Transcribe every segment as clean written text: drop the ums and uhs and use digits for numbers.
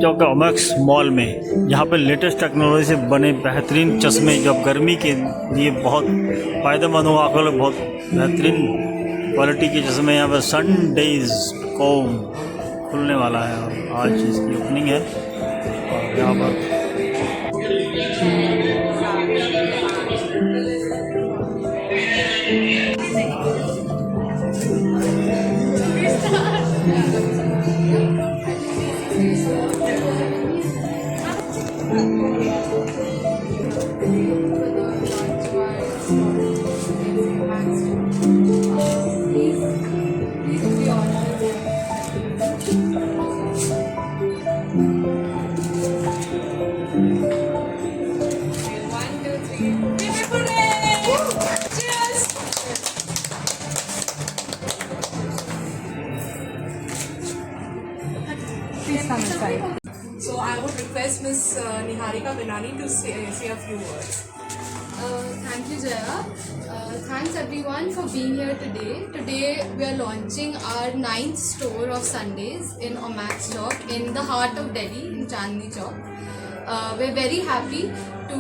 चौक के ओमेक्स मॉल में, जहाँ पर लेटेस्ट टेक्नोलॉजी से बने बेहतरीन चश्मे जो अब गर्मी के लिए बहुत फ़ायदेमंद हो, आपको बहुत बेहतरीन क्वालिटी के चश्मे यहाँ पर सनडेज को खुलने वाला है और आज इसकी ओपनिंग है। और यहाँ पर So I would request Ms. Niharika Binani to say a few words. Thank you, Jaya. Thanks everyone for being here today. Today we are launching our 9th store of Sundays in Omax Chowk in the heart of Delhi in Chandni Chowk. We're very happy to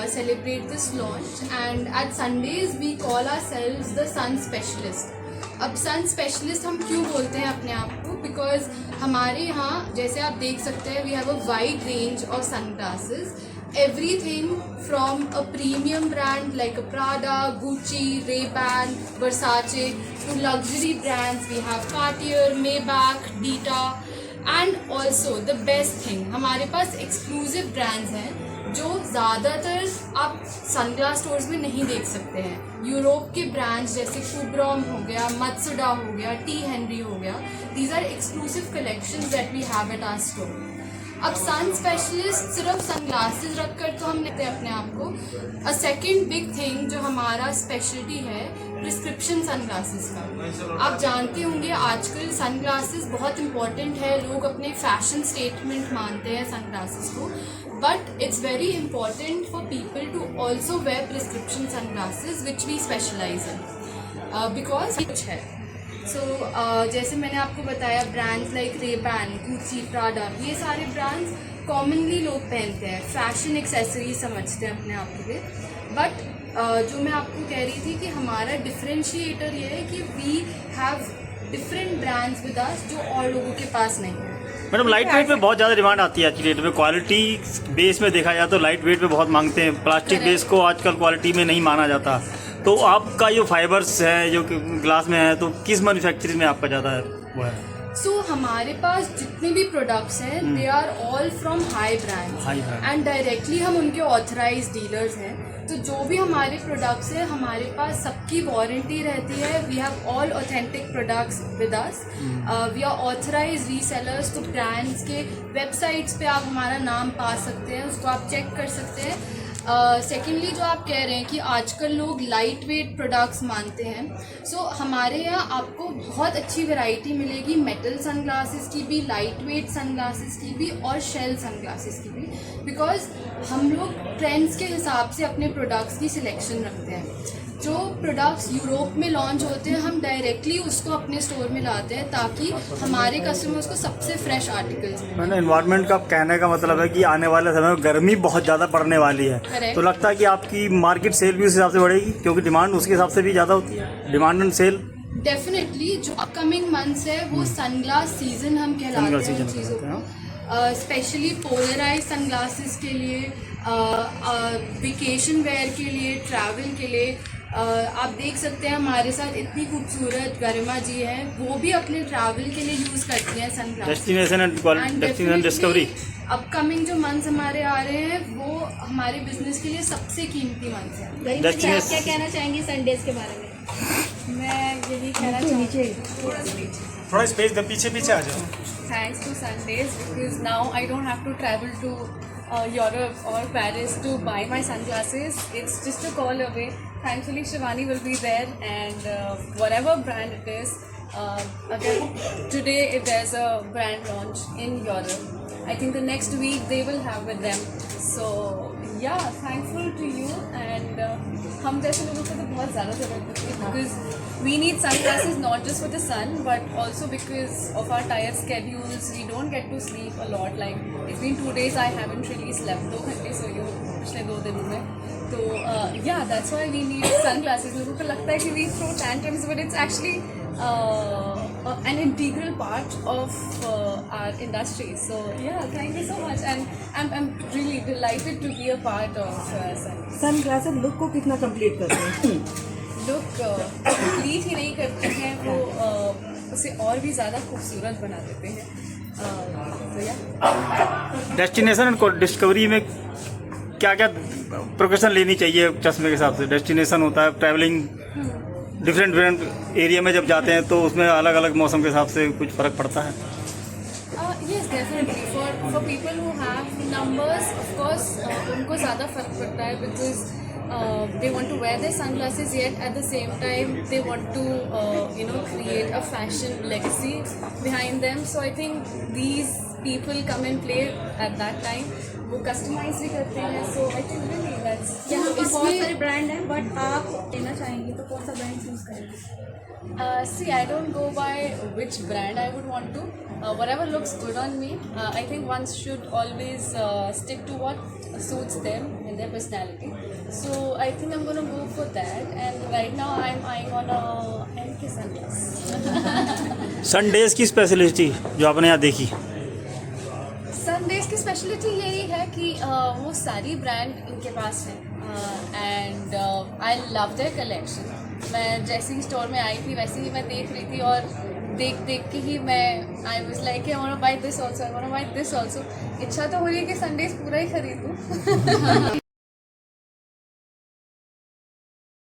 celebrate this launch, and at Sundays we call ourselves the Sun Specialist. अब sun specialist हम क्यों बोलते हैं अपने आप को? Because हमारे यहाँ जैसे आप देख सकते हैं we have a wide range of sun glasses, everything from a premium brand like a Prada, Gucci, Ray-Ban, Versace to luxury brands. We have Cartier, Maybach, Dita, and also the best thing, हमारे पास exclusive brands हैं जो ज़्यादातर आप sunglass stores में नहीं देख सकते हैं। यूरोप के ब्रांड्स जैसे कुब्रॉम हो गया, मत्सुडा हो गया, टी हेनरी हो गया, these are exclusive collections that we have at our store. अब सन स्पेशलिस्ट सिर्फ सनग्लासेस रखकर तो हम लेते हैं अपने आप को। अ सेकेंड बिग थिंग जो हमारा स्पेशलिटी है प्रिस्क्रिप्शन सनग्लासेस का। आप जानते होंगे आजकल सनग्लासेस बहुत इंपॉर्टेंट है, लोग अपने फैशन स्टेटमेंट मानते हैं सनग्लासेस को, but it's very important for people to also wear prescription sunglasses which we specialise in because कुछ है। सो जैसे मैंने आपको बताया brands like Ray-Ban, Gucci, Prada, ये सारे ब्रांड्स कॉमनली लोग पहनते हैं, फैशन एक्सेसरीज समझते हैं अपने आप के लिए। बट जो मैं आपको कह रही थी कि हमारा डिफरेंशिएटर ये है कि we have different brands with us जो और लोगों के पास नहीं है। मैडम लाइट वेट पे बहुत ज़्यादा डिमांड आती है आज की डेट में, क्वालिटी बेस में देखा जाए तो लाइट वेट पे बहुत मांगते हैं, प्लास्टिक बेस को आजकल क्वालिटी में नहीं माना जाता। तो आपका जो फाइबर्स है जो ग्लास में है, तो किस मैन्युफैक्चरिंग में आपका ज़्यादा वो है? सो हमारे पास जितने भी प्रोडक्ट्स हैं they are all from high brands and directly हम उनके ऑथराइज डीलर्स हैं। तो जो भी हमारे प्रोडक्ट्स हैं हमारे पास सबकी वारंटी रहती है। We have all authentic products with us, we are authorise resellers. तो ब्रांड्स के वेबसाइट्स पे आप हमारा नाम पा सकते हैं, उसको आप चेक कर सकते हैं। सेकेंडली जो आप कह रहे हैं कि आजकल लोग लाइट वेट प्रोडक्ट्स मानते हैं, सो हमारे यहाँ आपको बहुत अच्छी वैरायटी मिलेगी मेटल सनग्लासेस की भी, लाइट वेट सनग्लासेस की भी और शेल सनग्लासेस की भी, बिकॉज हम लोग ट्रेंड्स के हिसाब से अपने प्रोडक्ट्स की सिलेक्शन रखते हैं। जो प्रोडक्ट्स यूरोप में लॉन्च होते हैं हम डायरेक्टली उसको अपने स्टोर में लाते हैं ताकि हमारे कस्टमर्स को सबसे फ्रेश आर्टिकल्स मिलें। मैंने एनवायरनमेंट का कहने का मतलब है कि आने वाले समय में गर्मी बहुत ज़्यादा पड़ने वाली है, तो लगता है कि आपकी मार्केट सेल भी उस हिसाब से बढ़ेगी क्योंकि डिमांड उसके हिसाब से भी ज़्यादा होती है, डिमांड एंड सेल। डेफिनेटली जो अपकमिंग मंथ्स है वो सनग्लास सीजन हम कहलाते हैं उन चीज़ों को, स्पेशली पोलराइज सनग्लासेस के लिए, वेकेशन वेयर के लिए, ट्रैवल के लिए। आप देख सकते हैं हमारे साथ इतनी खूबसूरत गरिमा जी हैं, वो भी अपने ट्रैवल के लिए यूज़ करती हैं सनग्लासेस। डेस्टिनेशन डिस्कवरी अपकमिंग जो मंथ्स हमारे आ रहे हैं वो हमारे बिजनेस के लिए सबसे कीमती मंथ्स हैं। आप क्या कहना चाहेंगी संडेज के बारे में? मैं यही कहना चाहूँगी, थोड़ा स्पेस द पीछे आ जाओ। Thanks to Sundays, because now I don't have to travel to Europe or Paris to buy my sunglasses. It's just a call away. Thankfully, Shivani will be there, and whatever brand it is. Again, today if there's a brand launch in Europe, I think the next week they will have with them. So yeah, thankful to you, and हम जैसे लोगों को तो बहुत ज़्यादा ज़रूरत होती है, because we need sunglasses not just for the sun, but also because of our tired schedules. We don't get to sleep a lot. Like it's been 2 days I haven't really slept. 2 घंटे सोई हूँ पिछले 2 दिनों में. तो yeah, that's why we need sunglasses. लोगों को लगता है कि we throw tantrums, but it's actually an integral part of our industry. So yeah, thank you so much, and I'm really delighted to be a part of Sundays. Sunglasses look को कितना complete करते हैं? Look complete ही नहीं करते हैं, वो उसे और भी ज़्यादा खूबसूरत बना देते हैं. तो या डेस्टिनेशन को डिस्कवरी में क्या क्या प्रोफेशन लेनी चाहिए चश्मे के हिसाब से? डेस्टिनेशन होता है ट्रैवलिंग, डिफरेंट एरिया में जब जाते हैं तो उसमें अलग अलग मौसम के हिसाब से कुछ फ़र्क पड़ता है. yes, definitely. For people who have numbers, of course, उनको ज़्यादा फ़र्क पड़ता है because they want to wear their sunglasses, yet at the same time they want to create a fashion legacy behind them. So I think these people come and play at that time. वो customize भी करते हैं. So I think really that's यहाँ पर बहुत इसमें- सारे brand हैं, बट आप लेना चाहेंगी तो कौन सा ब्रांड चूज करेंगे? See, I don't go by which brand I would want to. Whatever looks good on me, I think one should always stick to what suits them and their personality. So I think I'm gonna go for that. And right now I'm eyeing on a MK sunglass. सनडेज की speciality जो आपने यहाँ देखी? सनडेज की speciality यही है कि वो सारी ब्रांड इनके पास हैं and I love there collection. मैं जैसे ही स्टोर में आई थी वैसे ही मैं देख रही थी और देख देख के ही मैं I was like I want to buy this also, I want to buy this also. इच्छा तो हो रही है कि सनडेज पूरा ही खरीदूं.